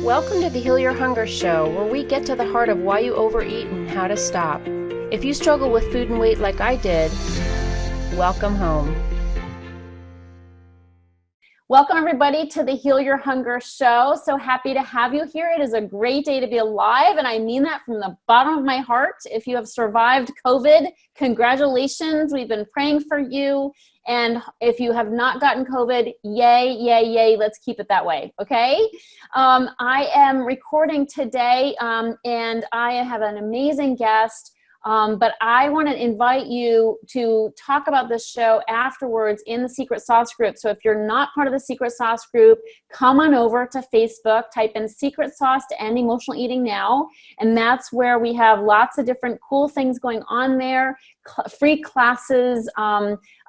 Welcome to the Heal Your Hunger Show, where we get to the heart of why you overeat and how to stop. If you struggle with food and weight like I did, welcome home. Welcome everybody to the Heal Your Hunger Show. So happy to have you here. It is a great day to be alive, and I mean that from the bottom of my heart. If you have survived COVID, congratulations. We've been praying for you. And if you have not gotten COVID, yay, yay, yay. Let's keep it that way, okay? I am recording today, and I have an amazing guest. But I want to invite you to talk about this show afterwards in the Secret Sauce group. So if you're not part of the Secret Sauce group, come on over to Facebook, type in Secret Sauce to End Emotional Eating Now. And that's where we have lots of different cool things going on there. Free classes,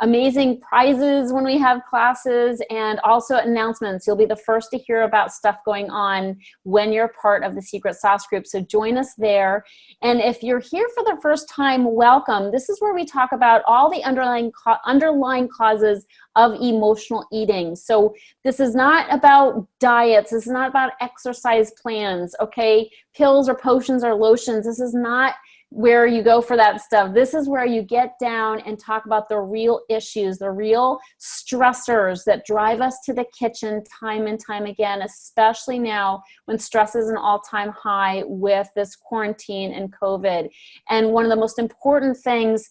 amazing prizes when we have classes, and also announcements. You'll be the first to hear about stuff going on when you're part of the Secret Sauce group. So join us there. And if you're here for the first time, welcome. This is where we talk about all the underlying causes of emotional eating. So this is not about diets. This is not about exercise plans, okay? Pills or potions or lotions. This is not where you go for that stuff. This is where you get down and talk about the real issues, the real stressors that drive us to the kitchen time and time again, especially now when stress is an all-time high with this quarantine and COVID. And one of the most important things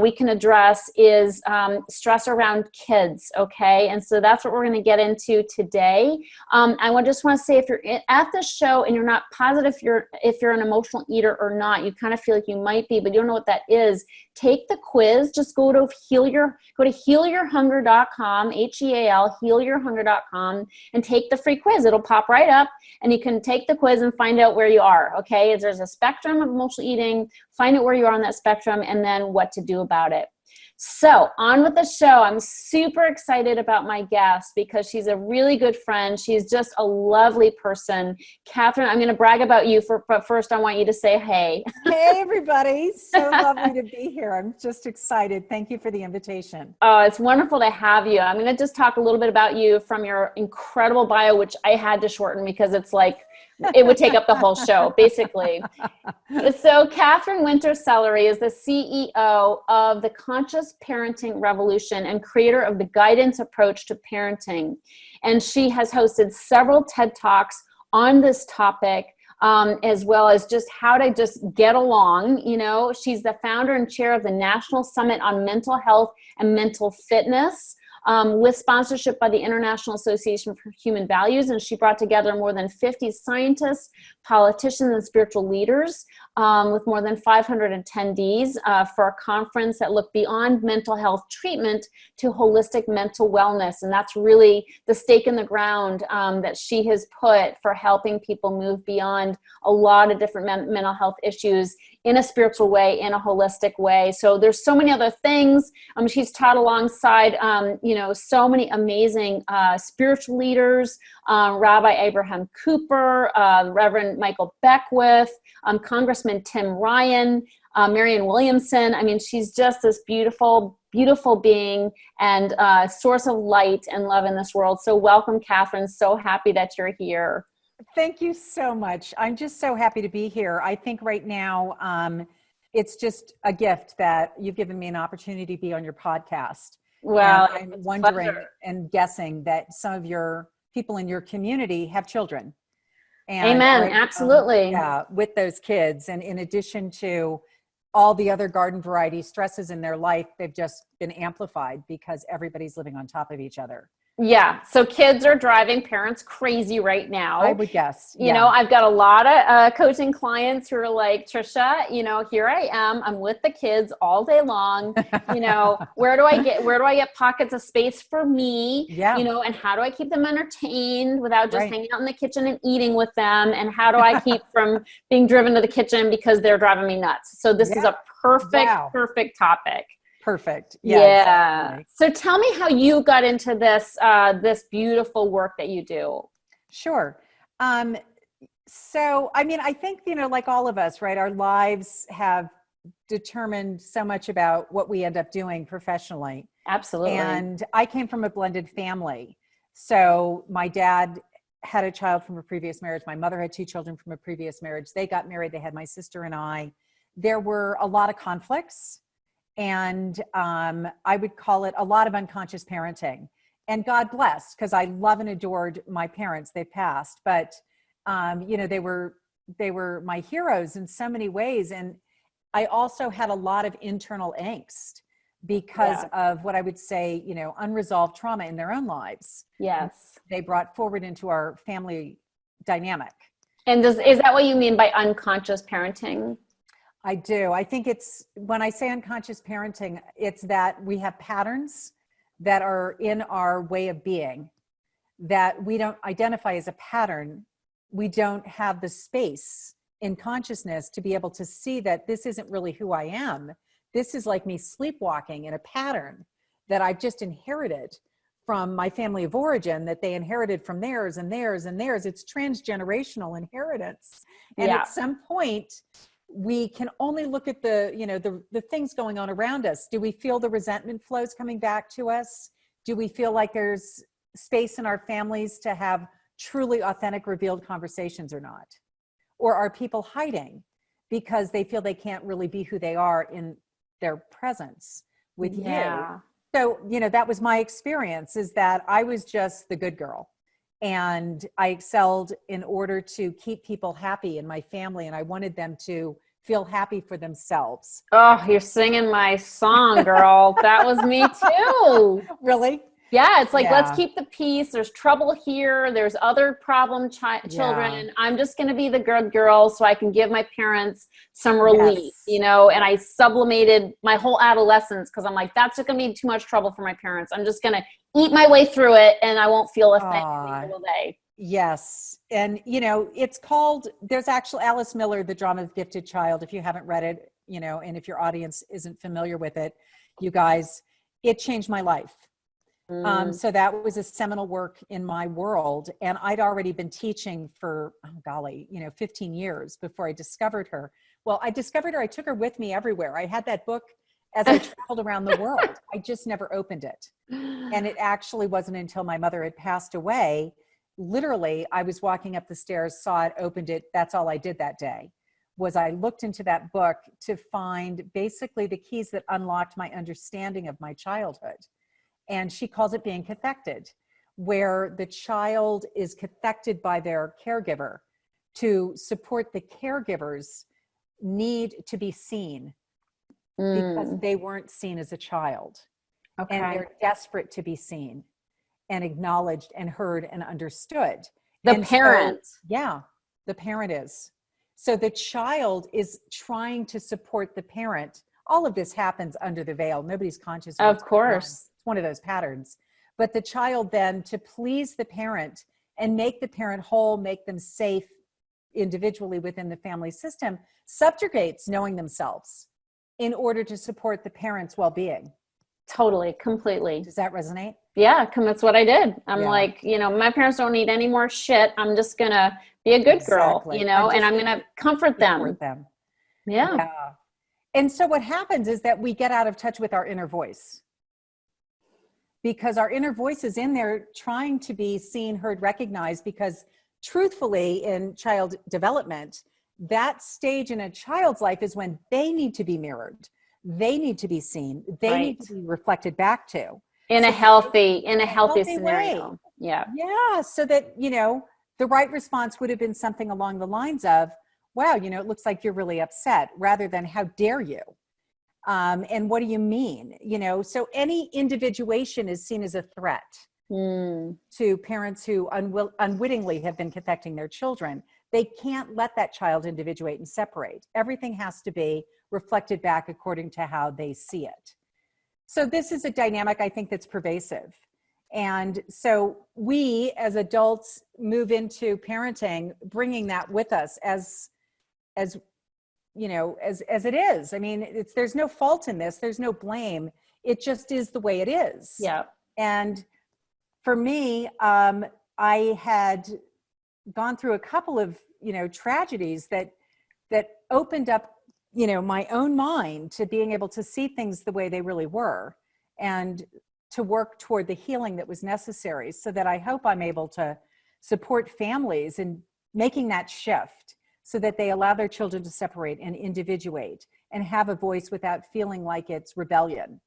we can address is stress around kids, okay? And so that's what we're going to get into today. I just want to say, if you're at this show and you're not positive if you're an emotional eater or not, you kind of feel like you might be, but you don't know what that is, take the quiz. Just go to healyourhunger.com, H-E-A-L, healyourhunger.com, and take the free quiz. It'll pop right up, and you can take the quiz and find out where you are, okay? There's a spectrum of emotional eating. Find out where you are on that spectrum and then what to do about it. So on with the show. I'm super excited about my guest because she's a really good friend. She's just a lovely person. Katherine, I'm going to brag about you, but first I want you to say hey. Hey, everybody. So lovely to be here. I'm just excited. Thank you for the invitation. Oh, it's wonderful to have you. I'm going to just talk a little bit about you from your incredible bio, which I had to shorten because it's like, it would take up the whole show, basically. So Katherine Winter-Sellery is the CEO of the Conscious Parenting Revolution and creator of the guidance approach to parenting. And she has hosted several TED Talks on this topic, as well as just how to just get along. You know, she's the founder and chair of the National Summit on Mental Health and Mental Fitness, with sponsorship by the International Association for Human Values. And she brought together more than 50 scientists, politicians, and spiritual leaders with more than 500 attendees for a conference that looked beyond mental health treatment to holistic mental wellness. And that's really the stake in the ground that she has put for helping people move beyond a lot of different mental health issues in a spiritual way, in a holistic way. So there's so many other things. She's taught alongside, so many amazing spiritual leaders, Rabbi Abraham Cooper, Reverend Michael Beckwith, Congressman Tim Ryan, Marianne Williamson. I mean, she's just this beautiful, beautiful being and source of light and love in this world. So welcome, Katherine. So happy that you're here. Thank you so much. I'm just so happy to be here. I think right now, it's just a gift that you've given me an opportunity to be on your podcast. Well, and I'm wondering and guessing that some of your people in your community have children. And amen. Absolutely. With those kids. And in addition to all the other garden variety stresses in their life, they've just been amplified because everybody's living on top of each other. Yeah. So kids are driving parents crazy right now. I would guess. You know, I've got a lot of coaching clients who are like, Tricia, here I am. I'm with the kids all day long. Where do I get pockets of space for me? Yeah. And how do I keep them entertained without just hanging out in the kitchen and eating with them? And how do I keep from being driven to the kitchen because they're driving me nuts? So this is a perfect topic. Perfect. Yeah. Exactly. So tell me how you got into this beautiful work that you do. Sure. So, I think, like all of us, right, our lives have determined so much about what we end up doing professionally. Absolutely. And I came from a blended family. So my dad had a child from a previous marriage. My mother had 2 children from a previous marriage. They got married. They had my sister and I. There were a lot of conflicts, and I would call it a lot of unconscious parenting. And God bless, because I love and adored my parents. They passed, but they were my heroes in so many ways. And I also had a lot of internal angst because of what I would say, unresolved trauma in their own lives. Yes. They brought forward into our family dynamic. And is that what you mean by unconscious parenting? I do. I think when I say unconscious parenting, it's that we have patterns that are in our way of being that we don't identify as a pattern. We don't have the space in consciousness to be able to see that this isn't really who I am. This is like me sleepwalking in a pattern that I've just inherited from my family of origin, that they inherited from theirs and theirs and theirs. It's transgenerational inheritance. And at some point, we can only look at the things going on around us. Do we feel the resentment flows coming back to us? Do we feel like there's space in our families to have truly authentic, revealed conversations or not? Or are people hiding because they feel they can't really be who they are in their presence with you? So, that was my experience, is that I was just the good girl. And I excelled in order to keep people happy in my family. And I wanted them to feel happy for themselves. Oh, you're singing my song, girl. That was me too. Really? Yeah. It's like, let's keep the peace. There's trouble here. There's other problem children. I'm just going to be the good girl so I can give my parents some relief, and I sublimated my whole adolescence because I'm like, that's just going to be too much trouble for my parents. I'm just going to eat my way through it and I won't feel a thing, neither will they. Yes. And, it's called, there's actually Alice Miller, The Drama of Gifted Child. If you haven't read it, and if your audience isn't familiar with it, you guys, it changed my life. So that was a seminal work in my world. And I'd already been teaching for, 15 years before I discovered her. Well, I discovered her. I took her with me everywhere. I had that book as I traveled around the world. I just never opened it. And it actually wasn't until my mother had passed away. Literally, I was walking up the stairs, saw it, opened it. That's all I did that day, was I looked into that book to find basically the keys that unlocked my understanding of my childhood. And she calls it being cathected, where the child is cathected by their caregiver to support the caregiver's need to be seen because they weren't seen as a child. Okay. And they're desperate to be seen and acknowledged and heard and understood. The parent. The parent is. So the child is trying to support the parent. All of this happens under the veil. Nobody's conscious. Of course. One of those patterns. But the child then, to please the parent and make the parent whole, make them safe individually within the family system, subjugates knowing themselves in order to support the parent's well-being. Totally, completely. Does that resonate? Yeah, that's what I did. I'm like, my parents don't need any more shit. I'm just going to be a good girl, and I'm going to comfort them. Yeah. And so what happens is that we get out of touch with our inner voice. Because our inner voice is in there trying to be seen, heard, recognized, because truthfully in child development, that stage in a child's life is when they need to be mirrored. They need to be seen. They need to be reflected back to. In a healthy scenario. Way. Yeah. So that, the right response would have been something along the lines of, wow, it looks like you're really upset, rather than how dare you? And what do you mean? So any individuation is seen as a threat to parents who unwittingly have been cathecting their children. They can't let that child individuate and separate. Everything has to be reflected back according to how they see it. So this is a dynamic, I think, that's pervasive. And so we as adults move into parenting, bringing that with us as it is. I mean, there's no fault in this. There's no blame. It just is the way it is. Yeah. And for me, I had gone through a couple of, tragedies that opened up, my own mind to being able to see things the way they really were, and to work toward the healing that was necessary, so that I hope I'm able to support families in making that shift so that they allow their children to separate and individuate and have a voice without feeling like it's rebellion.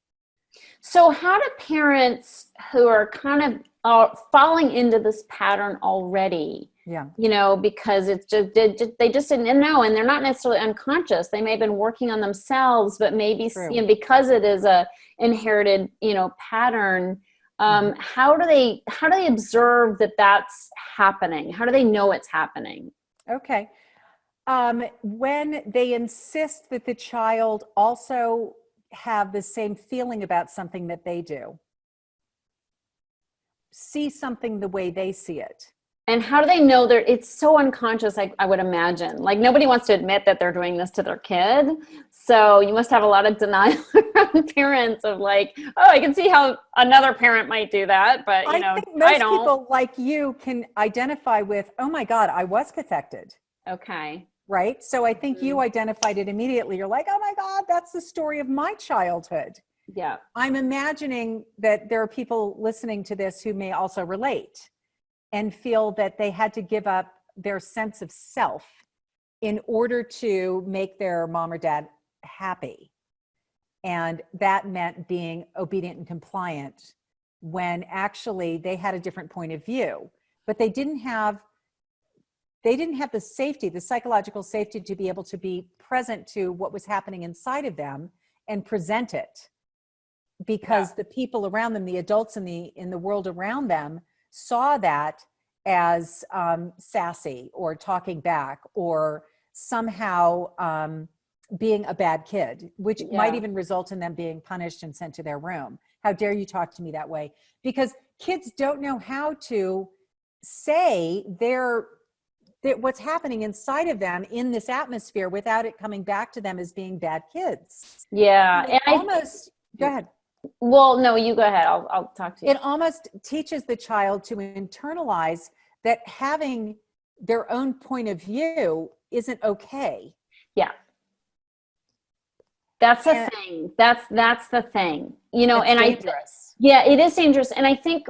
So how do parents who are kind of falling into this pattern already, because it's just, they just didn't know, and they're not necessarily unconscious. They may have been working on themselves, but maybe because it is a inherited, pattern. How do they observe that that's happening? How do they know it's happening? Okay. When they insist that the child also have the same feeling about something that they do, see something the way they see it. And how do they know it's so unconscious? I would imagine, like, nobody wants to admit that they're doing this to their kid. So you must have a lot of denial from parents of like, oh, I can see how another parent might do that. But I think most people like you can identify with, oh my God, I was cathected. Okay. Right? So I think you identified it immediately. You're like, oh my God, that's the story of my childhood. Yeah. I'm imagining that there are people listening to this who may also relate and feel that they had to give up their sense of self in order to make their mom or dad happy. And that meant being obedient and compliant when actually they had a different point of view, but they didn't have the safety, the psychological safety to be able to be present to what was happening inside of them and present it, because the people around them, the adults in the world around them, saw that as sassy or talking back or somehow being a bad kid, which might even result in them being punished and sent to their room. How dare you talk to me that way? Because kids don't know how to say what's happening inside of them in this atmosphere without it coming back to them as being bad kids. Yeah. And go ahead. Well, no, you go ahead. I'll talk to you. It almost teaches the child to internalize that having their own point of view isn't okay. Yeah. That's the thing. That's the thing, and dangerous. It is dangerous. And I think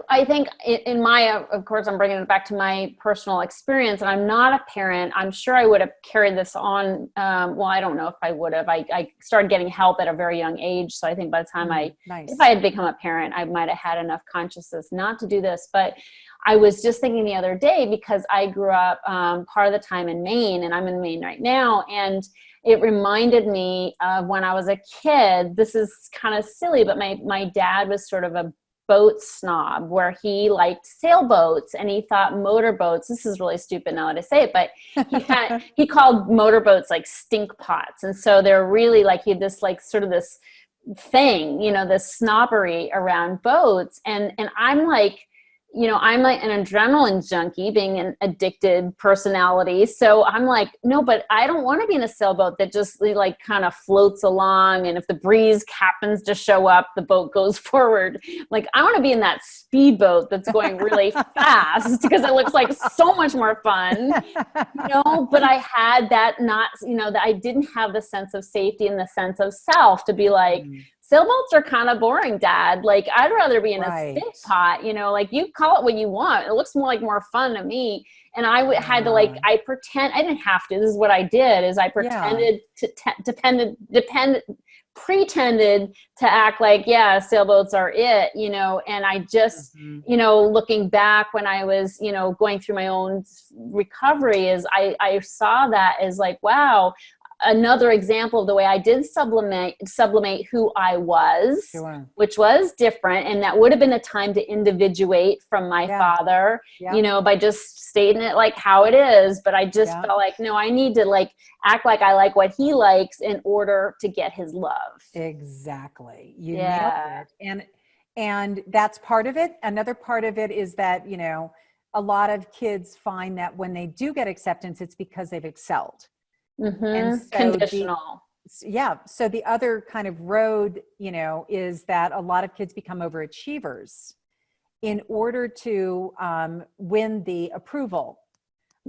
in my, of course, I'm bringing it back to my personal experience, and I'm not a parent. I'm sure I would have carried this on. Well, I don't know if I would have. I started getting help at a very young age. So I think by the time if I had become a parent, I might've had enough consciousness not to do this. But I was just thinking the other day, because I grew up part of the time in Maine, and I'm in Maine right now. And it reminded me of when I was a kid. This is kind of silly, but my dad was sort of a boat snob, where he liked sailboats and he thought motorboats, this is really stupid now that I say it, but he called motorboats like stink pots. And so they're really like, he had this like sort of this thing, this snobbery around boats. And I'm like, I'm like an adrenaline junkie, being an addicted personality. So I'm like, no, but I don't want to be in a sailboat that just like kind of floats along. And if the breeze happens to show up, the boat goes forward. Like, I want to be in that speedboat that's going really fast, because it looks like so much more fun, but I had that that I didn't have the sense of safety and the sense of self to be like, sailboats are kind of boring, Dad. Like, I'd rather be in a stink pot, like, you call it what you want. It looks more fun to me. And I had to I didn't have to, this is what I did, is I pretended pretended to act like, sailboats are it, and I just, looking back when I was, going through my own recovery, is I saw that as like, wow, another example of the way I did sublimate who I was, which was different. And that would have been a time to individuate from my father, by just stating it like how it is. But I just felt like, no, I need to like act like I like what he likes in order to get his love. Exactly. You nailed it. And that's part of it. Another part of it is that, a lot of kids find that when they do get acceptance, it's because they've excelled. And so conditional. So the other kind of road, is that a lot of kids become overachievers in order to win the approval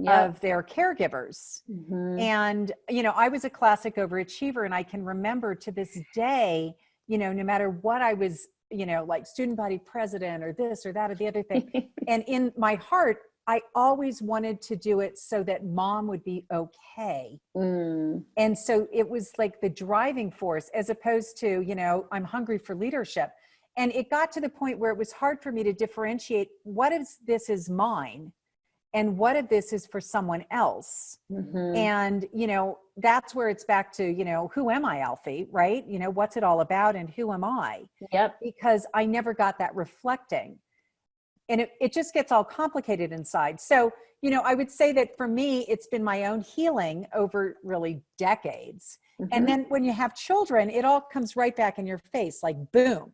of their caregivers. And, I was a classic overachiever, and I can remember to this day, no matter what I was, like student body president or this or that or the other thing. And in my heart, I always wanted to do it so that mom would be okay. Mm. And so it was like the driving force, as opposed to, I'm hungry for leadership. And it got to the point where it was hard for me to differentiate what is this is mine and what of this is for someone else. Mm-hmm. And, that's where it's back to, who am I, Alfie, right? What's it all about and who am I? Yep. Because I never got that reflecting. And it just gets all complicated inside. So, I would say that for me, it's been my own healing over really decades. Mm-hmm. And then when you have children, it all comes right back in your face, like boom.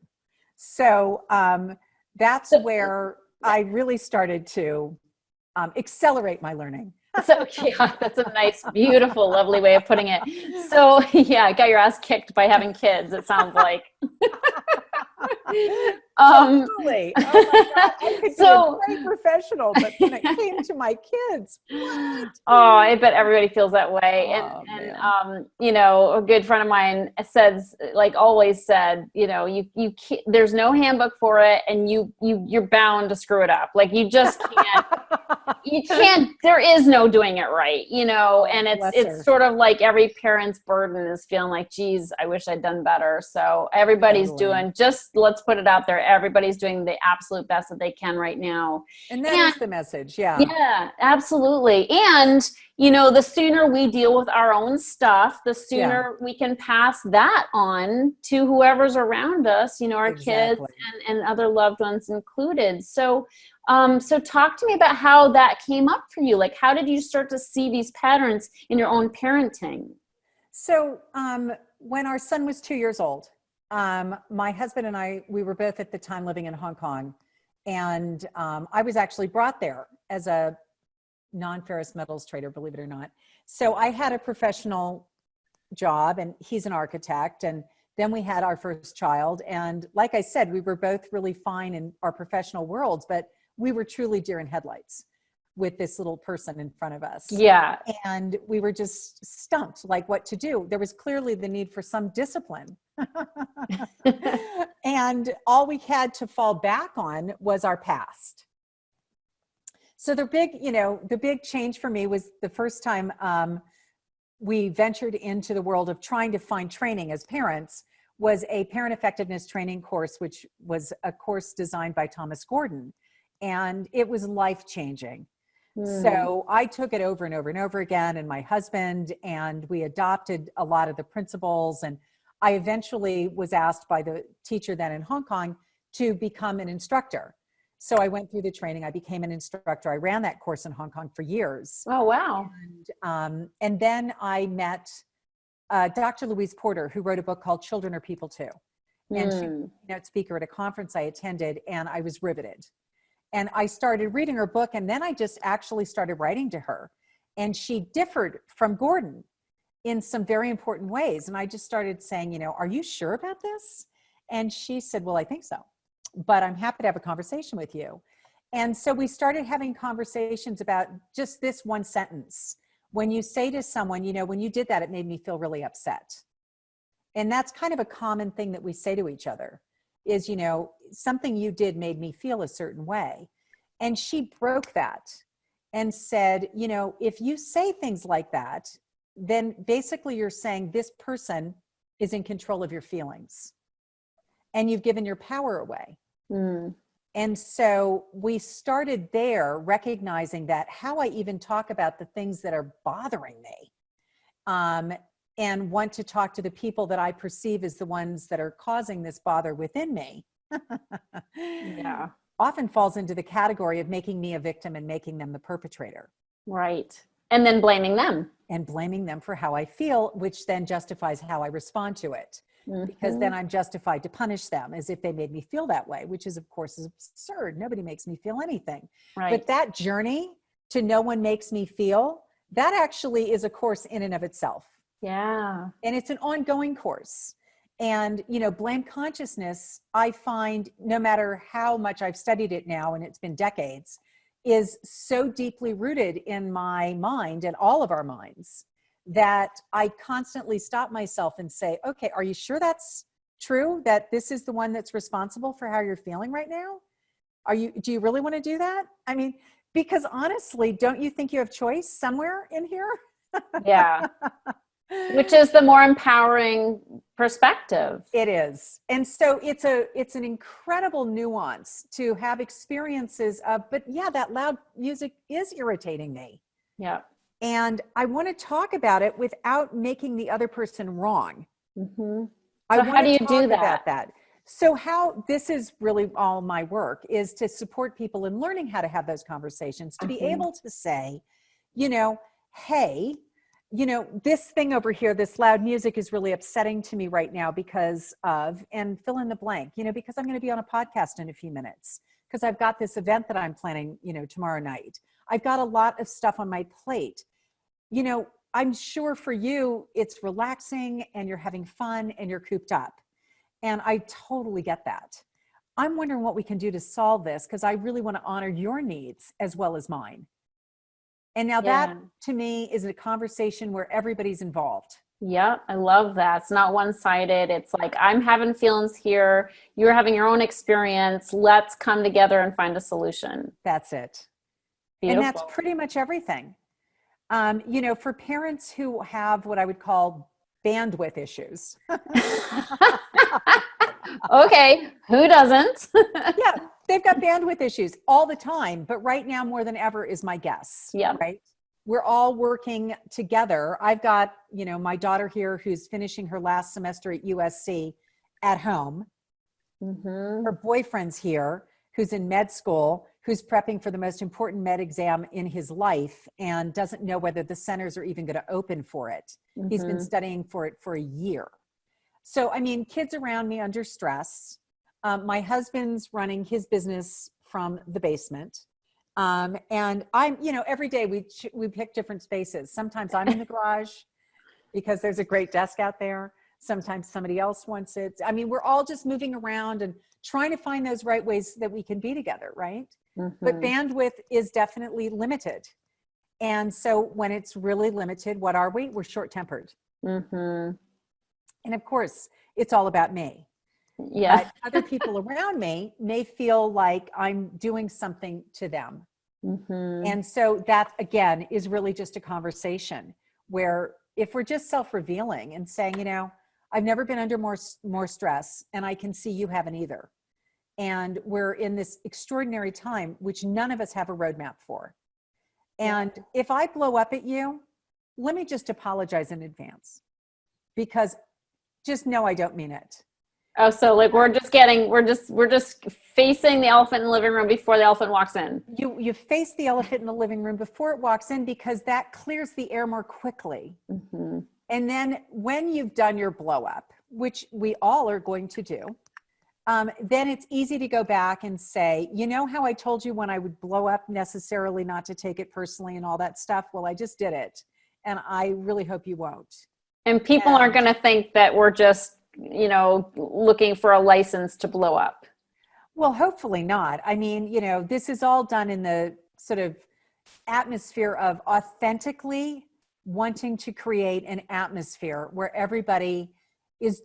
So that's where I really started to accelerate my learning. So yeah, that's a nice, beautiful, lovely way of putting it. So yeah, got your ass kicked by having kids, it sounds like. Totally. Oh my God. I could be a great professional, but when it came to my kids, what? Oh, I bet everybody feels that way. Oh, and a good friend of mine says, like always said, you can't, there's no handbook for it, and you're bound to screw it up. Like you just can't. You can't, there is no doing it right, and it's sort of like every parent's burden is feeling like, geez, I wish I'd done better. So everybody's doing, just let's put it out there. Everybody's doing the absolute best that they can right now. And that is the message. Yeah. Yeah, absolutely. And, the sooner we deal with our own stuff, the sooner we can pass that on to whoever's around us, our kids and other loved ones included. So talk to me about how that came up for you. Like, how did you start to see these patterns in your own parenting? So when our son was 2 years old, my husband and I, we were both at the time living in Hong Kong. And I was actually brought there as a non-ferrous metals trader, believe it or not. So I had a professional job, and he's an architect. And then we had our first child. And like I said, we were both really fine in our professional worlds, but we were truly deer in headlights with this little person in front of us. Yeah. And we were just stumped, like what to do. There was clearly the need for some discipline. And all we had to fall back on was our past. So the big change for me was the first time we ventured into the world of trying to find training as parents, was a parent effectiveness training course, which was a course designed by Thomas Gordon. And it was life-changing. So I took it over and over and over again, and my husband, and we adopted a lot of the principles. And I eventually was asked by the teacher then in Hong Kong to become an instructor. So I went through the training, I became an instructor. I ran that course in Hong Kong for years. Oh, wow. And then I met Dr. Louise Porter, who wrote a book called Children Are People Too. And she was a keynote speaker at a conference I attended, and I was riveted. And I started reading her book, and then I just actually started writing to her. And she differed from Gordon in some very important ways. And I just started saying, are you sure about this? And she said, well, I think so, but I'm happy to have a conversation with you. And so we started having conversations about just this one sentence. When you say to someone, when you did that, it made me feel really upset. And that's kind of a common thing that we say to each other is, something you did made me feel a certain way. And she broke that and said, if you say things like that, then basically you're saying this person is in control of your feelings and you've given your power away. And so we started there, recognizing that how I even talk about the things that are bothering me, and want to talk to the people that I perceive as the ones that are causing this bother within me, often falls into the category of making me a victim and making them the perpetrator. Right. And then blaming them. And blaming them for how I feel, which then justifies how I respond to it. Because then I'm justified to punish them as if they made me feel that way, which is, of course, is absurd. Nobody makes me feel anything. Right. But that journey to no one makes me feel, that actually is a course in and of itself. Yeah. And it's an ongoing course. And, blame consciousness, I find, no matter how much I've studied it now, and it's been decades, is so deeply rooted in my mind and all of our minds that I constantly stop myself and say, okay, are you sure that's true? That this is the one that's responsible for how you're feeling right now? Do you really want to do that? I mean, Because honestly, don't you think you have choice somewhere in here? Yeah. Which is the more empowering perspective. It is. And so it's an incredible nuance to have experiences of, but yeah, that loud music is irritating me. Yeah. And I want to talk about it without making the other person wrong. Mm-hmm. I So want how do to you talk do that? about that. So how this is really all my work is to support people in learning how to have those conversations, to be able to say, hey, this thing over here, this loud music is really upsetting to me right now because of, and fill in the blank, because I'm going to be on a podcast in a few minutes, because I've got this event that I'm planning, tomorrow night. I've got a lot of stuff on my plate. I'm sure for you, it's relaxing and you're having fun and you're cooped up. And I totally get that. I'm wondering what we can do to solve this, because I really want to honor your needs as well as mine. And now that to me is a conversation where everybody's involved. Yeah, I love that. It's not one-sided. It's like, I'm having feelings here. You're having your own experience. Let's come together and find a solution. That's it. Beautiful. And that's pretty much everything. For parents who have what I would call bandwidth issues. Okay, who doesn't? Yeah, they've got bandwidth issues all the time, but right now more than ever is my guess. Yeah. Right. We're all working together. I've got, my daughter here who's finishing her last semester at USC at home. Mm-hmm. Her boyfriend's here who's in med school, who's prepping for the most important med exam in his life and doesn't know whether the centers are even going to open for it. Mm-hmm. He's been studying for it for a year. So, kids around me under stress. My husband's running his business from the basement. And I'm, every day we pick different spaces. Sometimes I'm in the garage because there's a great desk out there. Sometimes somebody else wants it. We're all just moving around and trying to find those right ways that we can be together, right? Mm-hmm. But bandwidth is definitely limited. And so when it's really limited, what are we? We're short-tempered. Mm-hmm. And of course, it's all about me. Yeah. But other people around me may feel like I'm doing something to them. Mm-hmm. And so that, again, is really just a conversation where if we're just self-revealing and saying, I've never been under more stress, and I can see you haven't either. And we're in this extraordinary time, which none of us have a roadmap for. And if I blow up at you, let me just apologize in advance, because just know I don't mean it. Oh, so like we're just facing the elephant in the living room before the elephant walks in. You face the elephant in the living room before it walks in, because that clears the air more quickly. Mm-hmm. And then when you've done your blow up, which we all are going to do, then it's easy to go back and say, how I told you when I would blow up necessarily not to take it personally and all that stuff? Well, I just did it. And I really hope you won't. And people aren't going to think that we're just, looking for a license to blow up. Well, hopefully not. This is all done in the sort of atmosphere of authentically wanting to create an atmosphere where everybody is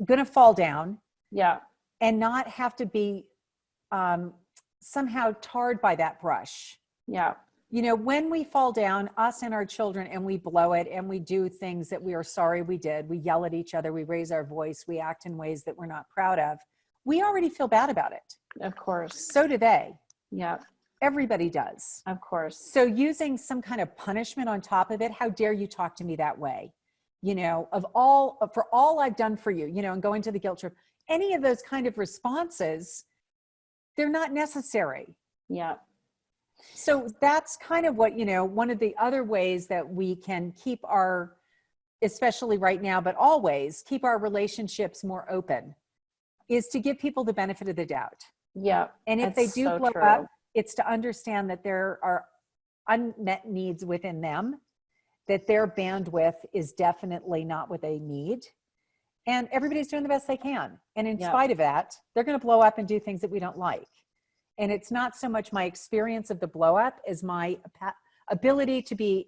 going to fall down. Yeah. And not have to be somehow tarred by that brush. Yeah. When we fall down, us and our children, and we blow it and we do things that we are sorry we did, we yell at each other, we raise our voice, we act in ways that we're not proud of, we already feel bad about it. Of course. So do they. Yeah. Everybody does. Of course. So using some kind of punishment on top of it, how dare you talk to me that way? For all I've done for you, and going to the guilt trip, any of those kind of responses, they're not necessary. Yeah. So that's kind of what, one of the other ways that we can keep especially right now, but always keep our relationships more open, is to give people the benefit of the doubt. Yeah. And if they do blow up, it's to understand that there are unmet needs within them, that their bandwidth is definitely not what they need. And everybody's doing the best they can. And in spite of that, they're going to blow up and do things that we don't like. And it's not so much my experience of the blow up as my ability to be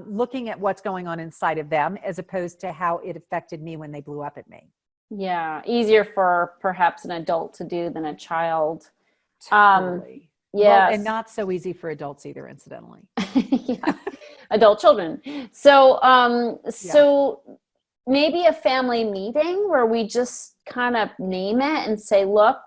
looking at what's going on inside of them, as opposed to how it affected me when they blew up at me. Yeah. Easier for perhaps an adult to do than a child. Totally. Well, and Yes. not so easy for adults either, incidentally. Yeah. Adult children. So, Yeah. maybe a family meeting where we just kind of name it and say, look,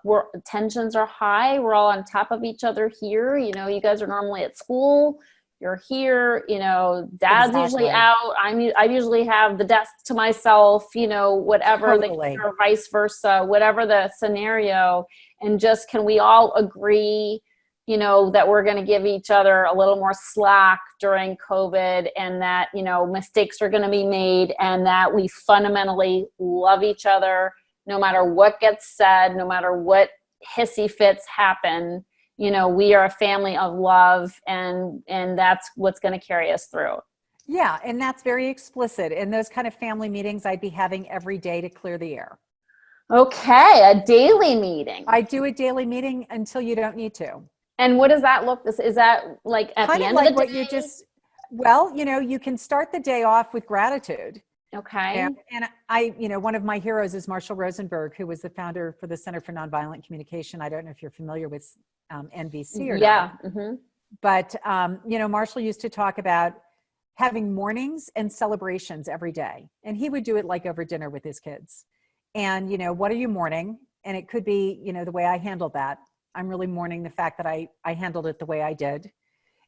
tensions are high. We're all on top of each other here. You know, you guys are normally at school. You're here, you know, dad's usually Exactly. out. I usually have the desk to myself, you know, whatever the, Totally. or vice versa, whatever the scenario. And just, can we all agree, you know, that we're going to give each other a little more slack during COVID, and that, you know, mistakes are going to be made, and that we fundamentally love each other no matter what gets said, no matter what hissy fits happen. You know, we are a family of love, and that's what's going to carry us through. Yeah. And that's very explicit. And those kind of family meetings I'd be having every day to clear the air. Okay, a daily meeting. I do a daily meeting until you don't need to. And what does that look? Is that like at Kind the of end of like the what day? you just, well, you know, you can start the day off with gratitude. Okay. And I, you know, one of my heroes is Marshall Rosenberg, who was the founder for the Center for Nonviolent Communication. I don't know if you're familiar with NVC or Yeah. not, Mm-hmm. but, you know, Marshall used to talk about having mornings and celebrations every day. And he would do it like over dinner with his kids. And, you know, what are you mourning? And it could be, you know, the way I handled that. I'm really mourning the fact that I handled it the way I did.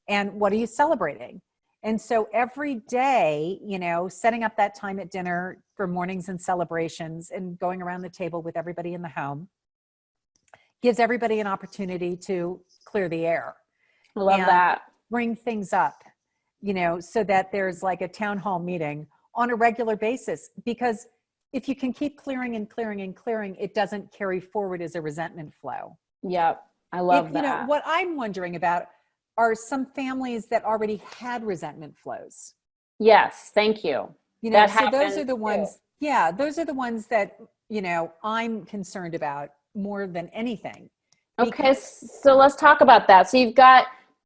And what are you celebrating? And so every day, you know, setting up that time at dinner for mornings and celebrations and going around the table with everybody in the home gives everybody an opportunity to clear the air I love and that. bring things up, you know, so that there's like a town hall meeting on a regular basis. Because if you can keep clearing and clearing and clearing, it doesn't carry forward as a resentment flow. Yep. I love You know, that. what I'm wondering about are some families that already had resentment flows. Yes. Thank you. You know, That so those happens are the too. ones, yeah, those are the ones that, you know, I'm concerned about more than anything. Okay, Because, so let's talk about that. So you've got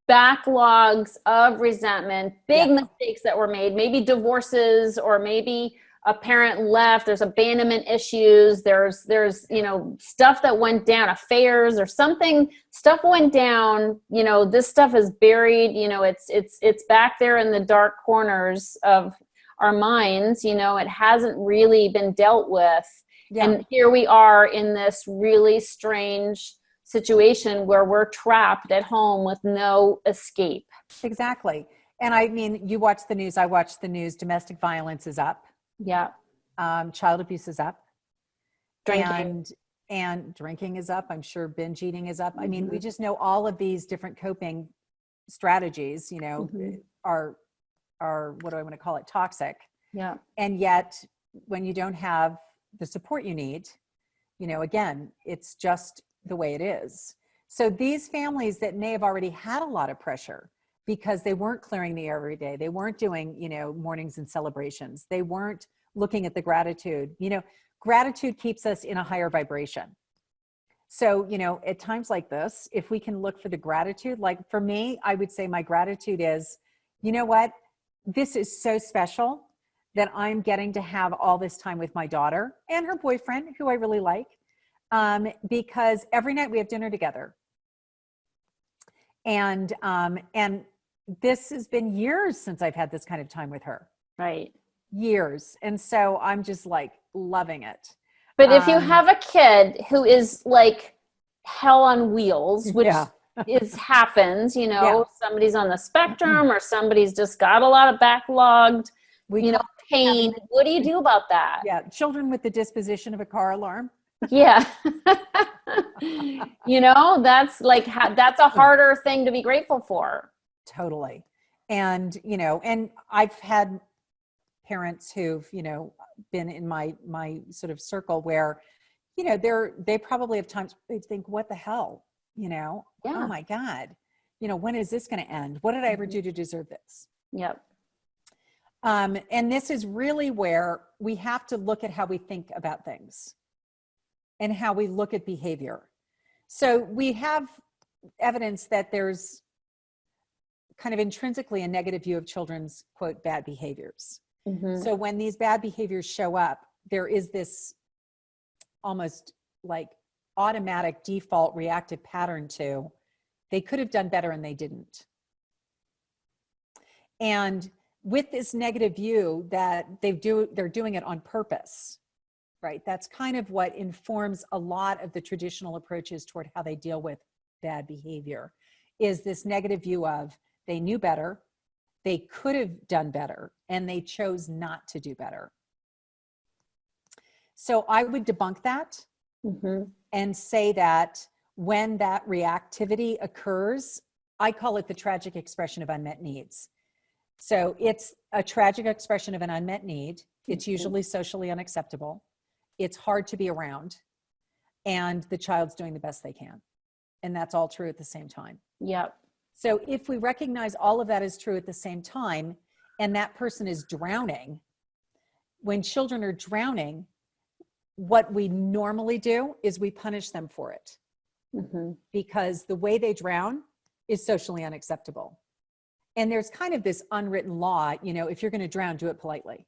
backlogs of resentment, yeah, big mistakes that were made, maybe divorces, or maybe a parent left, there's abandonment issues, there's, you know, stuff that went down, affairs or something, stuff went down, you know, this stuff is buried, you know, it's back there in the dark corners of our minds, you know, it hasn't really been dealt with. yeah, And here we are in this really strange situation where we're trapped at home with no escape. exactly. And I mean, you watch the news, I watch the news, domestic violence is up, Yeah. child abuse is up, Drinking. and drinking is up. I'm sure binge eating is up. I mean, we Mhm. just know all of these different coping strategies, you know, Mhm. are what do I want to call it, toxic. Yeah. And yet when you don't have the support you need, you know, again, it's just the way it is. So these families that may have already had a lot of pressure because they weren't clearing the air every day, they weren't doing, you know, mornings and celebrations, they weren't looking at the gratitude, you know, gratitude keeps us in a higher vibration. So, you know, at times like this, if we can look for the gratitude, like for me, I would say my gratitude is, you know what, this is so special that I'm getting to have all this time with my daughter and her boyfriend, who I really like, because every night we have dinner together. And this has been years since I've had this kind of time with her, Right. years. And so I'm just like loving it. But if you have a kid who is like hell on wheels, which Yeah. is happens, you Yeah. know, somebody's on the spectrum or somebody's just got a lot of backlogged, We you know, call pain. What do you do about that? yeah, children with the disposition of a car alarm. Yeah. You know, that's like, that's a harder thing to be grateful for. Totally. And, you know, and I've had parents who've, you know, been in my sort of circle where, you know, they probably have times they think, what the hell, you know, oh Yeah. my God, you know, when is this going to end? What did I ever do to deserve this? Yep. And this is really where we have to look at how we think about things and how we look at behavior. So we have evidence that there's kind of intrinsically a negative view of children's, quote, bad behaviors. Mm-hmm. So when these bad behaviors show up, there is this almost like automatic default reactive pattern to They could have done better and they didn't. And with this negative view that they're doing it on purpose, right? That's kind of what informs a lot of the traditional approaches toward how they deal with bad behavior, is this negative view of they knew better, they could have done better, and they chose not to do better. So I would debunk that and say that when that reactivity occurs, I call it the tragic expression of unmet needs. So it's a tragic expression of an unmet need. It's usually socially unacceptable. It's hard to be around, and the child's doing the best they can. And that's all true at the same time. Yep. So if we recognize all of that is true at the same time, and that person is drowning, when children are drowning, what we normally do is we punish them for it, because the way they drown is socially unacceptable. And there's kind of this unwritten law, you know, if you're going to drown, do it politely.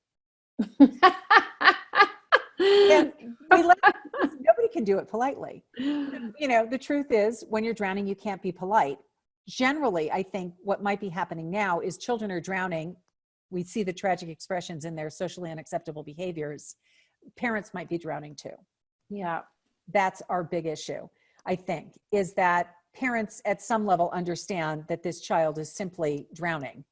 And nobody can do it politely. You know, the truth is, when you're drowning, you can't be polite. Generally, I think what might be happening now is children are drowning. We see the tragic expressions in their socially unacceptable behaviors. Parents might be drowning too. Yeah. That's our big issue, I think, is that parents at some level understand that this child is simply drowning,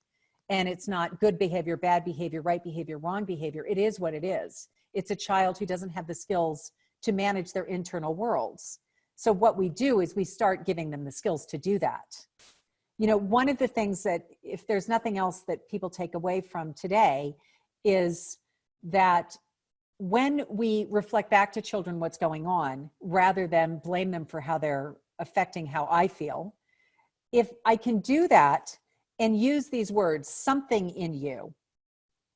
and it's not good behavior, bad behavior, right behavior, wrong behavior. It is what it is. It's a child who doesn't have the skills to manage their internal worlds. So what we do is we start giving them the skills to do that. You know, one of the things that, if there's nothing else that people take away from today, is that when we reflect back to children what's going on, rather than blame them for how they're affecting how I feel, if I can do that and use these words, something in you.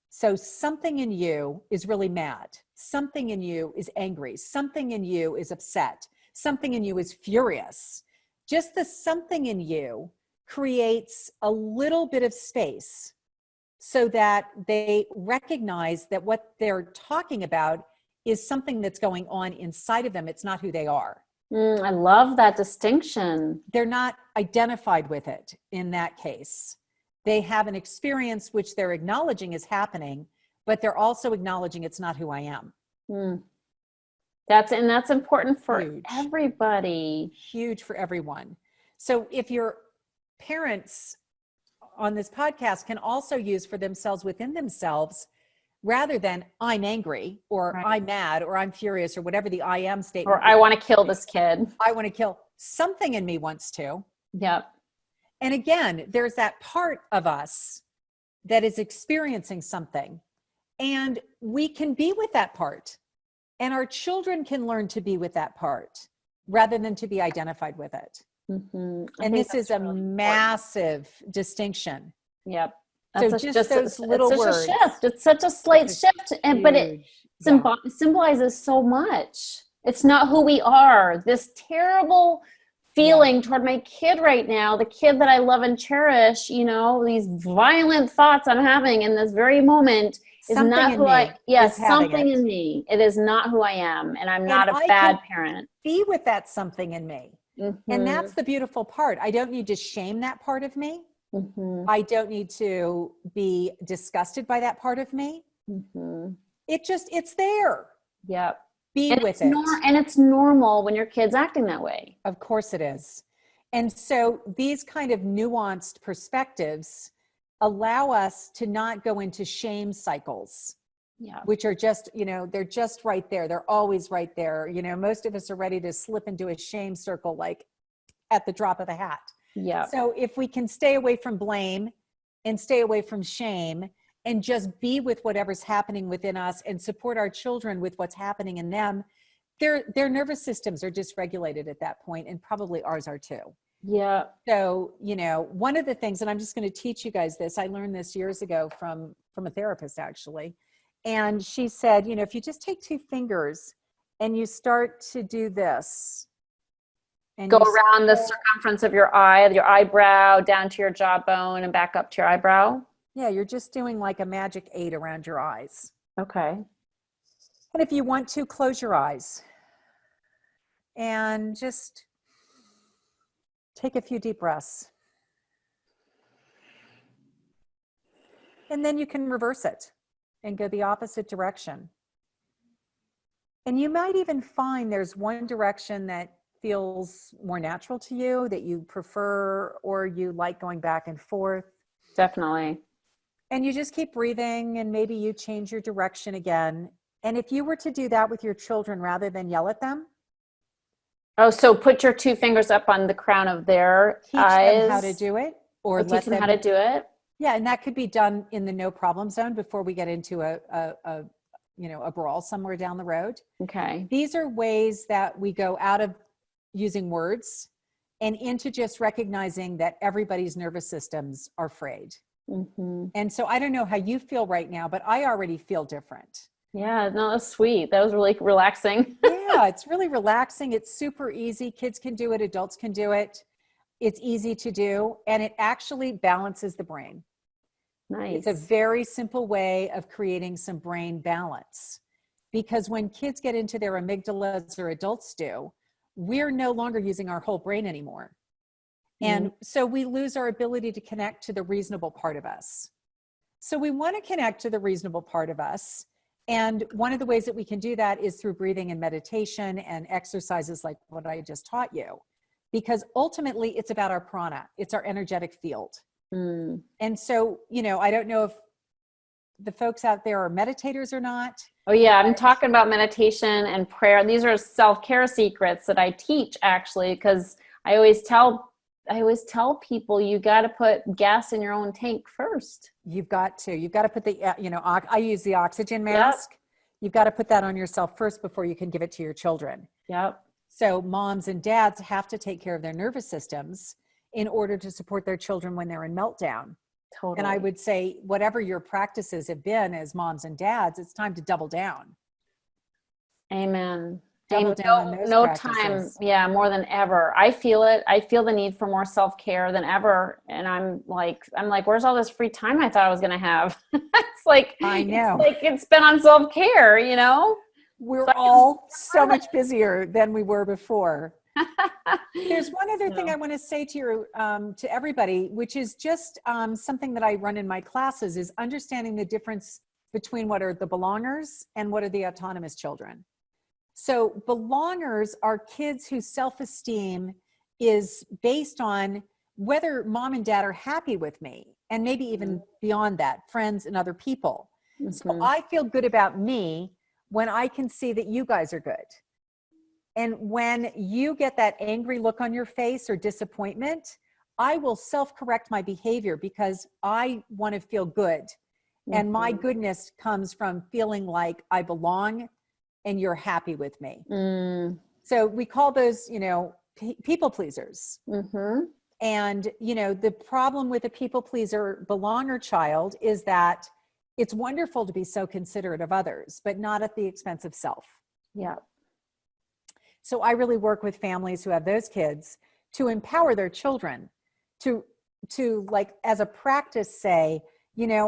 So something in you is really mad. Something in you is angry. Something in you is upset. Something in you is furious. Just the something in you creates a little bit of space so that they recognize that what they're talking about is something that's going on inside of them. It's not who they are. I love that distinction. They're not identified with it in that case. They have an experience which they're acknowledging is happening, but they're also acknowledging it's not who I am. That's important for Huge. everybody. Huge for everyone. So if your parents on this podcast can also use for themselves within themselves, rather than I'm angry or Right. I'm mad or I'm furious or whatever the I am statement. Or I want to kill this kid. I want to kill. Something in me wants to. Yep. And again, there's that part of us that is experiencing something, and we can be with that part, and our children can learn to be with that part rather than to be identified with it. And this is a really massive distinction. Yep. So just those little words. It's such a shift. It's such a slight shift, but it symbolizes so much. It's not who we are. This terrible feeling toward my kid right now, the kid that I love and cherish, you know, these violent thoughts I'm having in this very moment is Something not in who me is something in me. It is not who I am, and I'm not a bad parent. Be with that something in me. And that's the beautiful part. I don't need to shame that part of me. I don't need to be disgusted by that part of me. It's there. Yep. Be with it. And it's normal when your kid's acting that way. Of course it is. And so these kind of nuanced perspectives allow us to not go into shame cycles, which are just, you know, they're just right there. They're always right there. You know, most of us are ready to slip into a shame circle, like at the drop of a hat. Yeah. So if we can stay away from blame and stay away from shame and just be with whatever's happening within us and support our children with what's happening in them, their nervous systems are dysregulated at that point, and probably ours are too. Yeah. So, you know, one of the things, and I'm just going to teach you guys this, I learned this years ago from a therapist actually. And she said, you know, if you just take two fingers and you start to do this. And go around the circumference of your eye, your eyebrow, down to your jawbone and back up to your eyebrow. Yeah, you're just doing like a magic 8 around your eyes. Okay. And if you want to, close your eyes and just Take a few deep breaths. And then you can reverse it and go the opposite direction. And you might even find there's one direction that feels more natural to you, that you prefer, or you like going back and forth. Definitely. And you just keep breathing, and maybe you change your direction again. And if you were to do that with your children rather than yell at them, Oh, so put your two fingers up on the crown of their teach eyes. them how to do it, or Teach them how to do it. Yeah, and that could be done in the no problem zone before we get into a brawl somewhere down the road. Okay. These are ways that we go out of using words and into just recognizing that everybody's nervous systems are frayed. Mm-hmm. And so I don't know how you feel right now, but I already feel different. Yeah, no, that's sweet. That was really relaxing. Yeah, it's really relaxing. It's super easy. Kids can do it. Adults can do it. It's easy to do. And it actually balances the brain. Nice. It's a very simple way of creating some brain balance. Because when kids get into their amygdalas, or adults do, we're no longer using our whole brain anymore. And so we lose our ability to connect to the reasonable part of us. So we want to connect to the reasonable part of us. And one of the ways that we can do that is through breathing and meditation and exercises like what I just taught you. Because ultimately it's about our prana. It's our energetic field. And so, I don't know if the folks out there are meditators or not. Oh yeah, I'm talking about meditation and prayer. These are self-care secrets that I teach, actually, because I always tell people you got to put gas in your own tank first. You've got to put the, I use the oxygen mask. Yep. You've got to put that on yourself first before you can give it to your children. Yep. So moms and dads have to take care of their nervous systems in order to support their children when they're in meltdown. Totally. And I would say, whatever your practices have been as moms and dads, it's time to double down. Amen. Double down on those practices. Time. Yeah, more than ever. I feel it. I feel the need for more self-care than ever. And I'm like, where's all this free time I thought I was going to have? It's like, I know. It's like it's spent on self-care, We're all so much busier than we were before. There's one other thing I want to say to everybody, which is just something that I run in my classes, is understanding the difference between what are the belongers and what are the autonomous children. So belongers are kids whose self-esteem is based on whether mom and dad are happy with me, and maybe even beyond that, friends and other people. So I feel good about me when I can see that you guys are good. And when you get that angry look on your face or disappointment, I will self-correct my behavior because I want to feel good. And my goodness comes from feeling like I belong and you're happy with me. So we call those, people pleasers. And, the problem with a people pleaser belonger child is that it's wonderful to be so considerate of others, but not at the expense of self. Yeah. So I really work with families who have those kids to empower their children to like, as a practice, say,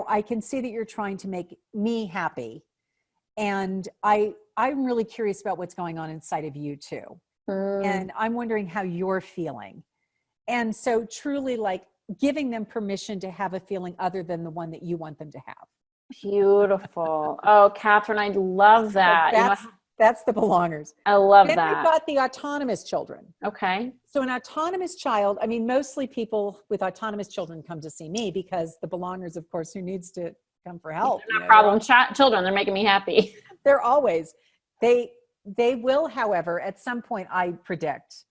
I can see that you're trying to make me happy. And I'm really curious about what's going on inside of you too. And I'm wondering how you're feeling. And so truly like giving them permission to have a feeling other than the one that you want them to have. Beautiful. Oh, Katherine, I love that. That's the belongers. I love that. Then we've got the autonomous children. Okay. So an autonomous child, mostly people with autonomous children come to see me because the belongers, of course, who needs to come for help. They're not problem children. They're making me happy. They're always, they will, however, at some point, I predict,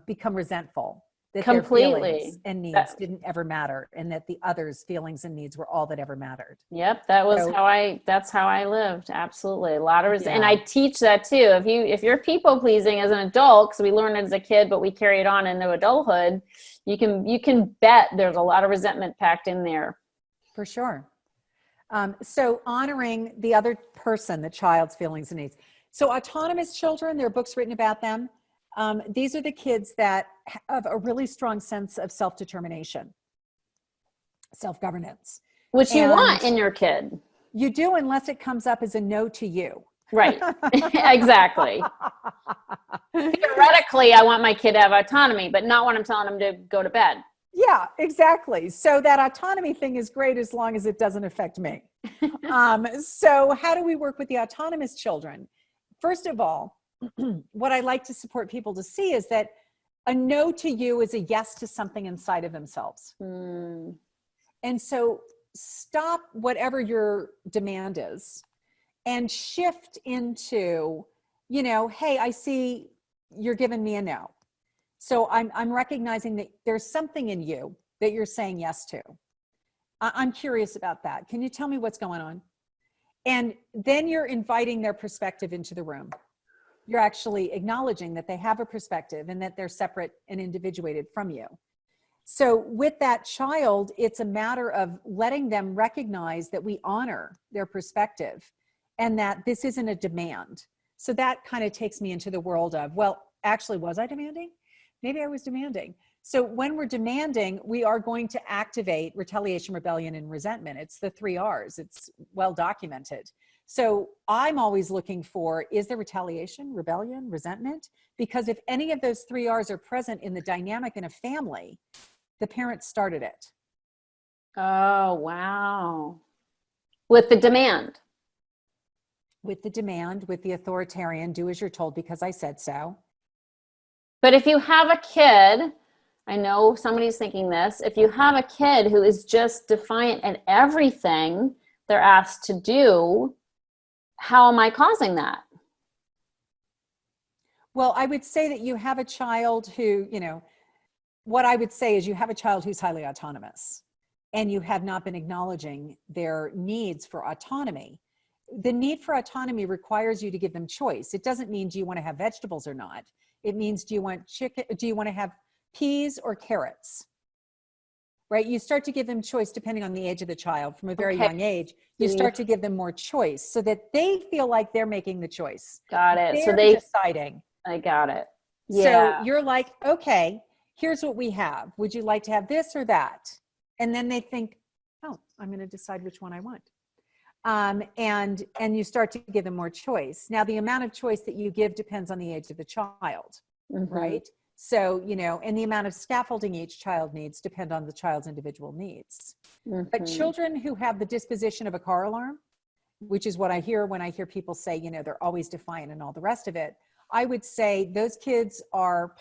become resentful. That completely their feelings and needs didn't ever matter, and that the others' feelings and needs were all that ever mattered. Yep, that's how I lived. Absolutely, a lot of and I teach that too. If you're people pleasing as an adult, because we learned it as a kid, but we carry it on into adulthood, you can bet there's a lot of resentment packed in there. For sure. So honoring the other person, the child's feelings and needs. So autonomous children, there are books written about them. These are the kids that have a really strong sense of self-determination, self-governance. Which you want in your kid. You do, unless it comes up as a no to you. Right. Exactly. Theoretically, I want my kid to have autonomy, but not when I'm telling them to go to bed. Yeah, exactly. So that autonomy thing is great as long as it doesn't affect me. So how do we work with the autonomous children? First of all, what I like to support people to see is that a no to you is a yes to something inside of themselves. Mm. And so stop whatever your demand is and shift into, hey, I see you're giving me a no. So I'm recognizing that there's something in you that you're saying yes to. I'm curious about that. Can you tell me what's going on? And then you're inviting their perspective into the room. You're actually acknowledging that they have a perspective and that they're separate and individuated from you. So with that child, it's a matter of letting them recognize that we honor their perspective and that this isn't a demand. So that kind of takes me into the world of, well, actually, was I demanding? Maybe I was demanding. So when we're demanding, we are going to activate retaliation, rebellion, and resentment. It's the 3 R's. It's well documented. So I'm always looking for, is there retaliation, rebellion, resentment? Because if any of those 3 R's are present in the dynamic in a family, the parents started it. Oh, wow. With the demand. With the demand, with the authoritarian, do as you're told because I said so. But if you have a kid, I know somebody's thinking this, if you have a kid who is just defiant at everything they're asked to do, how am I causing that? Well, I would say that you have a child who, what I would say is you have a child who's highly autonomous and you have not been acknowledging their needs for autonomy. The need for autonomy requires you to give them choice. It doesn't mean do you want to have vegetables or not. It means do you want chicken? Do you want to have peas or carrots? Right? You start to give them choice depending on the age of the child. From a very young age, you start to give them more choice so that they feel like they're making the choice. Got it. They're deciding. I got it. Yeah. So you're like, okay, here's what we have. Would you like to have this or that? And then they think, oh, I'm going to decide which one I want. And you start to give them more choice. Now, the amount of choice that you give depends on the age of the child, right? So, and the amount of scaffolding each child needs depend on the child's individual needs. But children who have the disposition of a car alarm, which is what I hear when I hear people say, they're always defiant and all the rest of it, I would say those kids are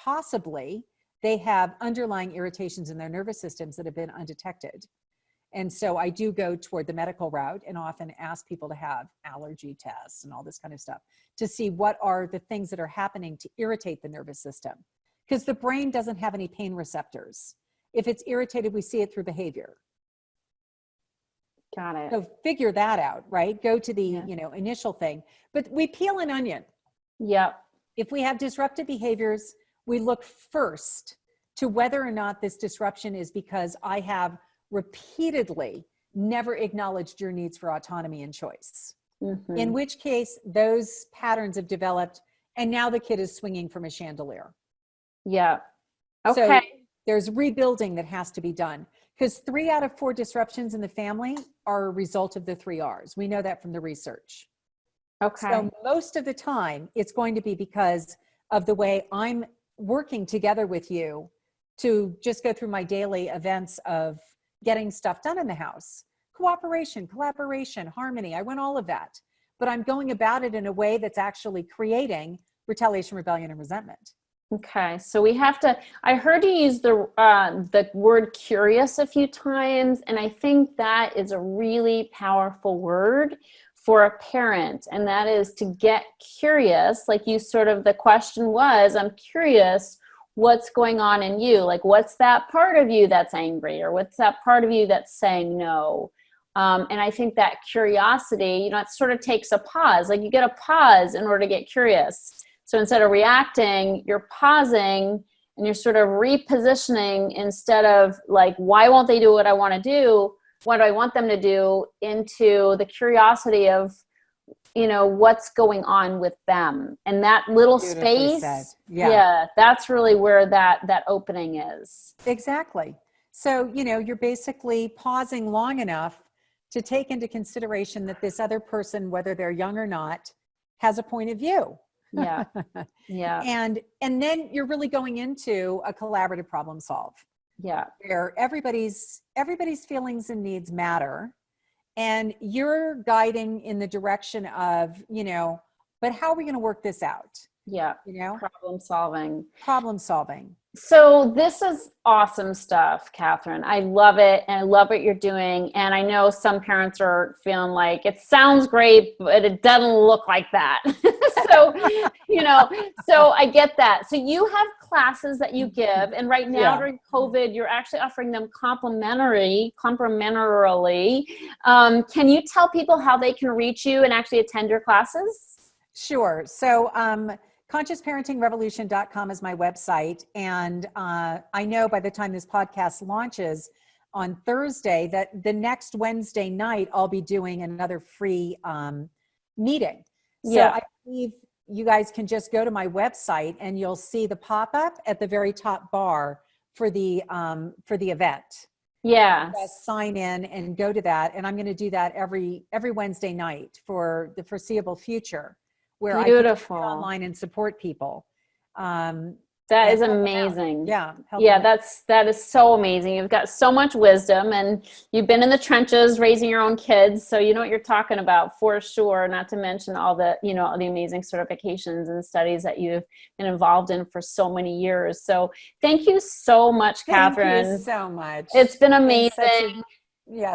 they have underlying irritations in their nervous systems that have been undetected. And so I do go toward the medical route and often ask people to have allergy tests and all this kind of stuff to see what are the things that are happening to irritate the nervous system. Because the brain doesn't have any pain receptors. If it's irritated, we see it through behavior. Got it. So figure that out, right? Go to the, initial thing. But we peel an onion. Yep. If we have disruptive behaviors, we look first to whether or not this disruption is because I have repeatedly never acknowledged your needs for autonomy and choice. In which case, those patterns have developed, and now the kid is swinging from a chandelier. Yeah. Okay. So there's rebuilding that has to be done because 3 out of 4 disruptions in the family are a result of the 3 R's. We know that from the research. Okay. So most of the time, it's going to be because of the way I'm working together with you to just go through my daily events of getting stuff done in the house. Cooperation, collaboration, harmony. I want all of that. But I'm going about it in a way that's actually creating retaliation, rebellion, and resentment. Okay, so we have to, I heard you use the word curious a few times, and I think that is a really powerful word for a parent, and that is to get curious. Like you the question was, I'm curious what's going on in you. Like what's that part of you that's angry, or what's that part of you that's saying no? And I think that curiosity, it sort of takes a pause. Like you get a pause in order to get curious. So instead of reacting, you're pausing and you're sort of repositioning instead of like, why won't they do what I want to do? What do I want them to do? Into the curiosity of, what's going on with them. And that little Beautifully space, said. Yeah, that's really where that opening is. Exactly. So, you're basically pausing long enough to take into consideration that this other person, whether they're young or not, has a point of view. Yeah. Yeah. And then you're really going into a collaborative problem solve. Yeah. Where everybody's feelings and needs matter. And you're guiding in the direction of, but how are we going to work this out? Yeah. Problem solving. So this is awesome stuff, Katherine. I love it. And I love what you're doing. And I know some parents are feeling like it sounds great, but it doesn't look like that. So, so I get that. So you have classes that you give, and right now during COVID, you're actually offering them complimentarily. Can you tell people how they can reach you and actually attend your classes? Sure. So, consciousparentingrevolution.com is my website. And I know by the time this podcast launches on Thursday that the next Wednesday night, I'll be doing another free meeting. So I believe you guys can just go to my website and you'll see the pop-up at the very top bar for the event. Yeah. Sign in and go to that. And I'm going to do that every Wednesday night for the foreseeable future, where I can get online and support people. That is amazing. Yeah. That is so amazing. You've got so much wisdom, and you've been in the trenches raising your own kids. So you know what you're talking about for sure, not to mention all the, the amazing certifications and studies that you've been involved in for so many years. So thank you so much, Katherine. Thank you so much. It's been amazing.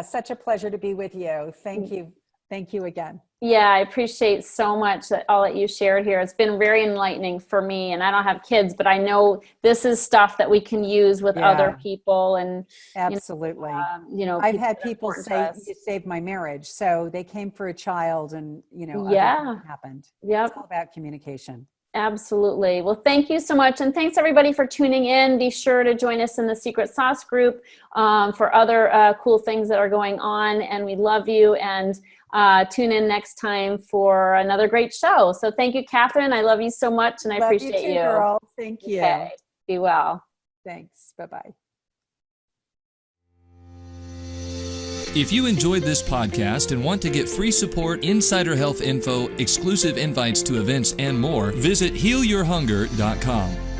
Such a pleasure to be with you. Thank you. Thank you again. Yeah, I appreciate so much all that you shared here. It's been very enlightening for me, and I don't have kids, but I know this is stuff that we can use with other people. And absolutely, I've had people say, "You saved my marriage." So they came for a child, and happened. Yeah, it's all about communication. Absolutely. Well, thank you so much. And thanks everybody for tuning in. Be sure to join us in the Secret Sauce group for other cool things that are going on. And we love you, and tune in next time for another great show. So thank you, Katherine. I love you so much, and I appreciate you. Girl. Thank you. Okay. Be well. Thanks. Bye-bye. If you enjoyed this podcast and want to get free support, insider health info, exclusive invites to events, and more, visit healyourhunger.com.